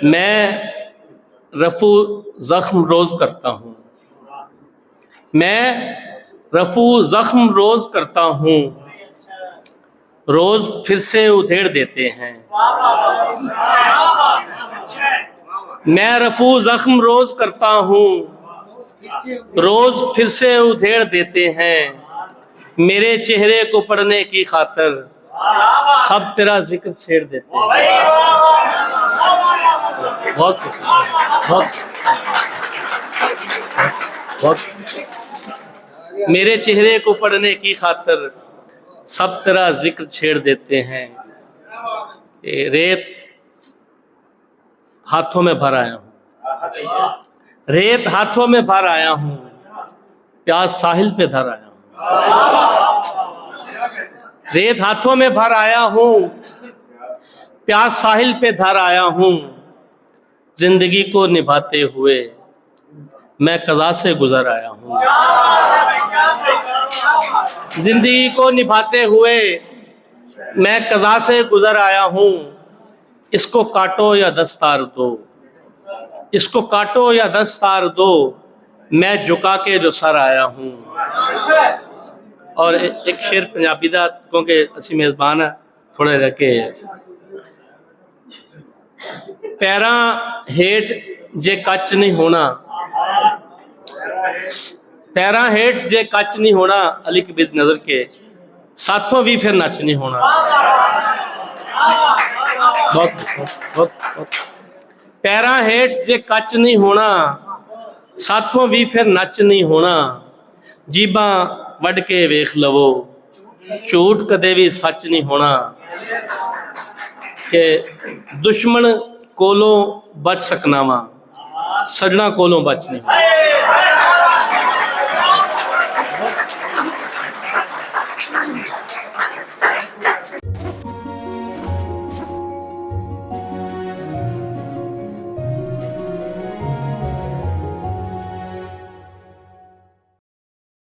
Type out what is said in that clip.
मैं रफू जख्म रोज करता हूँ। मैं रफू जख्म रोज करता हूँ, रोज फिर से उधेड़ देते हैं। मैं रफू जख्म रोज करता हूँ, रोज फिर से उधेड़ देते हैं। मेरे चेहरे को पढ़ने की खातिर सब तेरा जिक्र छेड़ देते हैं। बहुत बहुत बहुत मेरे चेहरे को पढ़ने की खातिर सब तेरा जिक्र छेड़ देते हैं। रेत हाथों में भर आया हूँ, रेत हाथों में भर आया हूँ, प्यास साहिल पे धर आया हूँ। रेत हाथों में भर आया हूँ, प्यास साहिल पे धर आया हूँ। जिंदगी को निभाते हुए मैं कज़ा से गुजर आया हूँ। जिंदगी को निभाते हुए मैं कज़ा से गुजर आया हूँ। इसको काटो या दस्तार दो, इसको काटो या दस्तार दो, मैं झुका के जो सर आया हूँ। और एक शेर पंजाबी दा, क्योंकि असी मेजबान है थोड़ा रखे। पैरा हेठ जे कच नहीं होना, पैरा हेठ जे कच नहीं होना, अली कबीर नजर के साथों भी फिर नच नहीं होना। बहुत बहुत बहुत पैरा हेठ जे कच नहीं होना, साथों भी फिर नच नहीं होना। जीबा वड के वेख लवो, झूठ कदे भी सच नहीं होना। कि दुश्मन कोलों बच सकना वा, सजना कोलों बच नहीं होना।